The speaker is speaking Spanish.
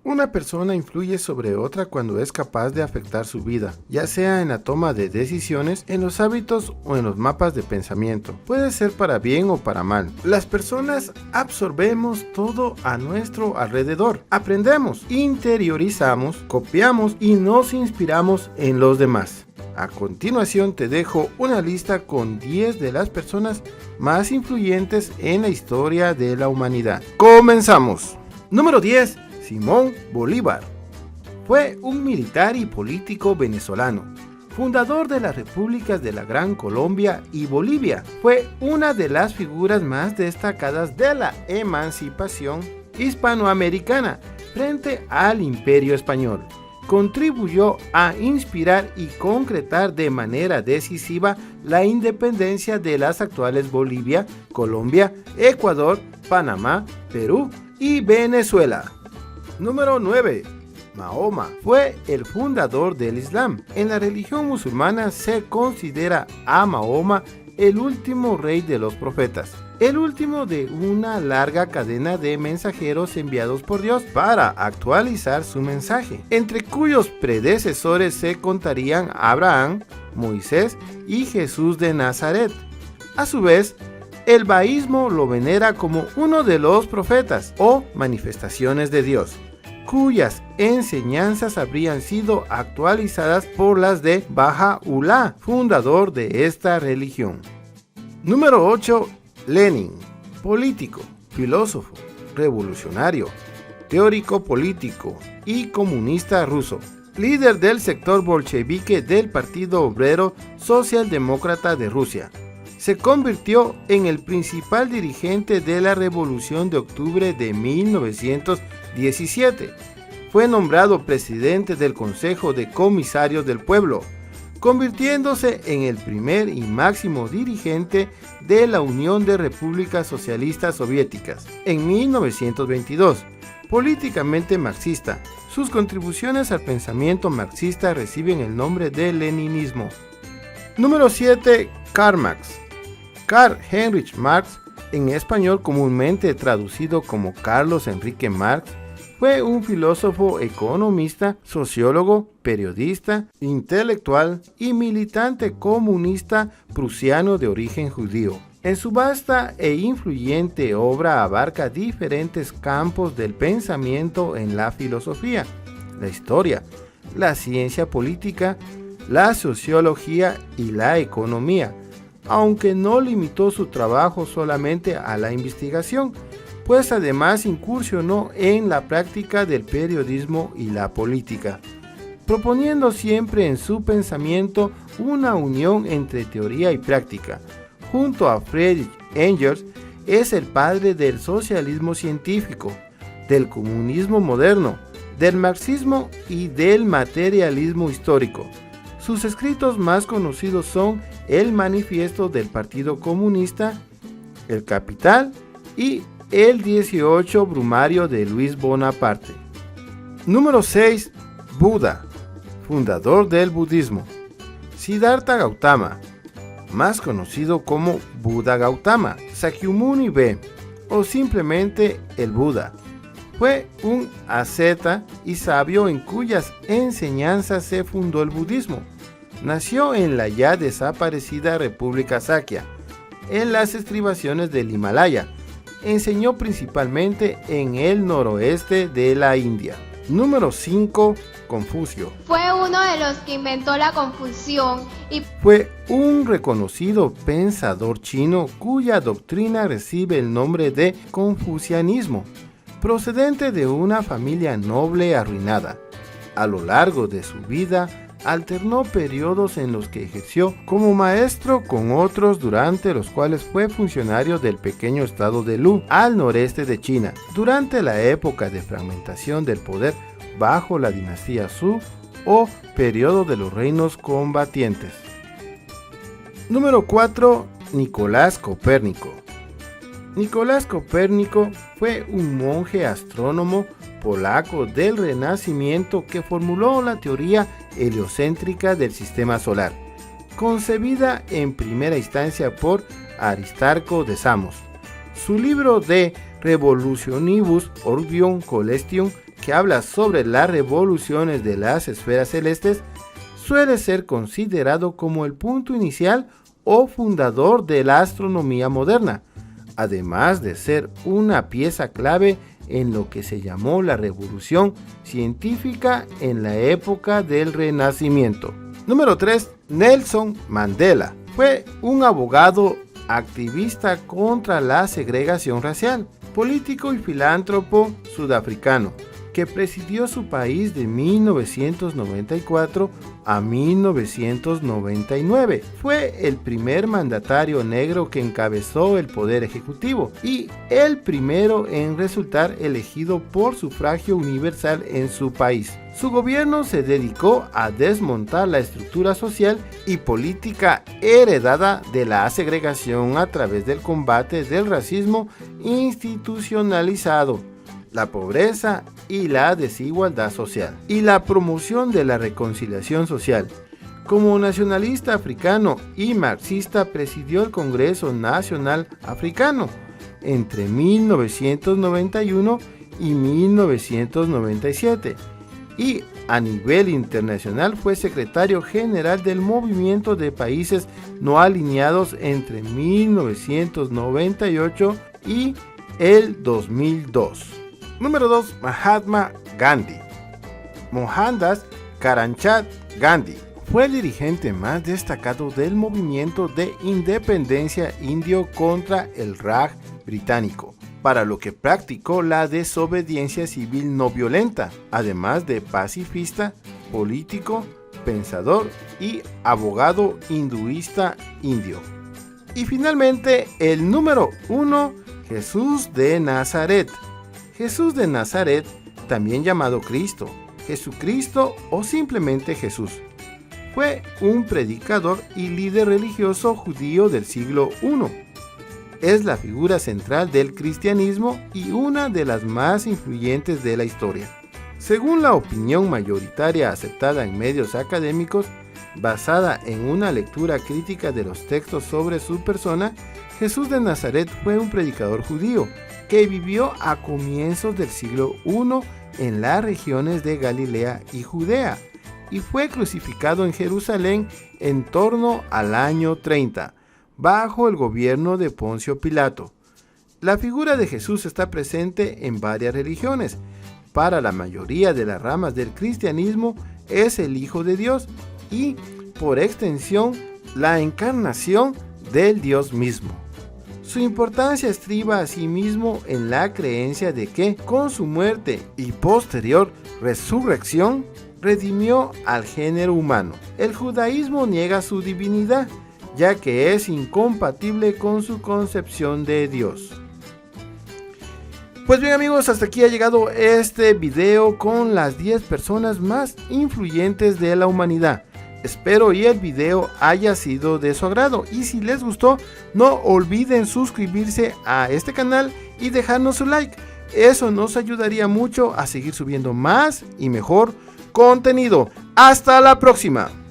Una persona influye sobre otra cuando es capaz de afectar su vida, ya sea en la toma de decisiones, en los hábitos o en los mapas de pensamiento. Puede ser para bien o para mal. Las personas absorbemos todo a nuestro alrededor. Aprendemos, interiorizamos, copiamos y nos inspiramos en los demás. A continuación te dejo una lista con 10 de las personas más influyentes en la historia de la humanidad. ¡Comenzamos! Número 10. Simón Bolívar. Fue un militar y político venezolano, fundador de las repúblicas de la Gran Colombia y Bolivia. Fue una de las figuras más destacadas de la emancipación hispanoamericana frente al Imperio Español. Contribuyó a inspirar y concretar de manera decisiva la independencia de las actuales Bolivia, Colombia, Ecuador, Panamá, Perú y Venezuela. Número 9. Mahoma fue el fundador del Islam. En la religión musulmana se considera a Mahoma el último rey de los profetas, el último de una larga cadena de mensajeros enviados por Dios para actualizar su mensaje, entre cuyos predecesores se contarían Abraham, Moisés y Jesús de Nazaret. A su vez, el baísmo lo venera como uno de los profetas o manifestaciones de Dios, cuyas enseñanzas habrían sido actualizadas por las de Baha'u'lláh, fundador de esta religión. Número 8. Lenin, político, filósofo, revolucionario, teórico político y comunista ruso, líder del sector bolchevique del Partido Obrero Socialdemócrata de Rusia. Se convirtió en el principal dirigente de la Revolución de Octubre de 1917. Fue nombrado presidente del Consejo de Comisarios del Pueblo, convirtiéndose en el primer y máximo dirigente de la Unión de Repúblicas Socialistas Soviéticas. En 1922, políticamente marxista, sus contribuciones al pensamiento marxista reciben el nombre de leninismo. Número 7. Karl Marx. Karl Heinrich Marx, en español comúnmente traducido como Carlos Enrique Marx, fue un filósofo, economista, sociólogo, periodista, intelectual y militante comunista prusiano de origen judío. En su vasta e influyente obra abarca diferentes campos del pensamiento en la filosofía, la historia, la ciencia política, la sociología y la economía, aunque no limitó su trabajo solamente a la investigación, pues además incursionó en la práctica del periodismo y la política, proponiendo siempre en su pensamiento una unión entre teoría y práctica. Junto a Friedrich Engels, es el padre del socialismo científico, del comunismo moderno, del marxismo y del materialismo histórico. Sus escritos más conocidos son el Manifiesto del Partido Comunista, El Capital y el 18 Brumario de Luis Bonaparte. Número 6. Buda, fundador del budismo. Siddhartha Gautama, más conocido como Buda Gautama, Sakyamuni B o simplemente el Buda, fue un asceta y sabio en cuyas enseñanzas se fundó el budismo. Nació en la ya desaparecida República Sakya, en las estribaciones del Himalaya. Enseñó principalmente en el noroeste de la India. Número 5. Confucio. Fue uno de los que inventó la confusión y fue un reconocido pensador chino cuya doctrina recibe el nombre de confucianismo, procedente de una familia noble arruinada. A lo largo de su vida, alternó periodos en los que ejerció como maestro con otros, durante los cuales fue funcionario del pequeño estado de Lu, al noreste de China, durante la época de fragmentación del poder bajo la dinastía Zhou o periodo de los reinos combatientes. Número 4. Nicolás Copérnico. Nicolás Copérnico fue un monje astrónomo polaco del Renacimiento que formuló la teoría heliocéntrica del sistema solar, concebida en primera instancia por Aristarco de Samos. Su libro De Revolutionibus Orbium Coelestium que habla sobre las revoluciones de las esferas celestes, suele ser considerado como el punto inicial o fundador de la astronomía moderna, además de ser una pieza clave en lo que se llamó la revolución científica en la época del Renacimiento. Número 3. Nelson Mandela. Fue un abogado activista contra la segregación racial, político y filántropo sudafricano, que presidió su país de 1994 a 1999. Fue el primer mandatario negro que encabezó el poder ejecutivo y el primero en resultar elegido por sufragio universal en su país. Su gobierno se dedicó a desmontar la estructura social y política heredada de la segregación a través del combate del racismo institucionalizado, la pobreza y la desigualdad social, y la promoción de la reconciliación social. Como nacionalista africano y marxista, presidió el Congreso Nacional Africano entre 1991 y 1997, y a nivel internacional fue secretario general del Movimiento de Países No Alineados entre 1998 y el 2002. Número 2. Mahatma Gandhi. Mohandas Karamchand Gandhi fue el dirigente más destacado del movimiento de independencia indio contra el Raj británico, para lo que practicó la desobediencia civil no violenta, además de pacifista, político, pensador y abogado hinduista indio. Y finalmente, el número 1, Jesús de Nazaret. Jesús de Nazaret, también llamado Cristo, Jesucristo o simplemente Jesús, fue un predicador y líder religioso judío del siglo I. Es la figura central del cristianismo y una de las más influyentes de la historia. Según la opinión mayoritaria aceptada en medios académicos, basada en una lectura crítica de los textos sobre su persona, Jesús de Nazaret fue un predicador judío que vivió a comienzos del siglo I en las regiones de Galilea y Judea, y fue crucificado en Jerusalén en torno al año 30, bajo el gobierno de Poncio Pilato. La figura de Jesús está presente en varias religiones. Para la mayoría de las ramas del cristianismo es el Hijo de Dios y, por extensión, la encarnación del Dios mismo. Su importancia estriba asimismo en la creencia de que, con su muerte y posterior resurrección, redimió al género humano. El judaísmo niega su divinidad, ya que es incompatible con su concepción de Dios. Pues bien amigos, hasta aquí ha llegado este video con las 10 personas más influyentes de la humanidad. Espero y el video haya sido de su agrado, y si les gustó, no olviden suscribirse a este canal y dejarnos su like. Eso nos ayudaría mucho a seguir subiendo más y mejor contenido. ¡Hasta la próxima!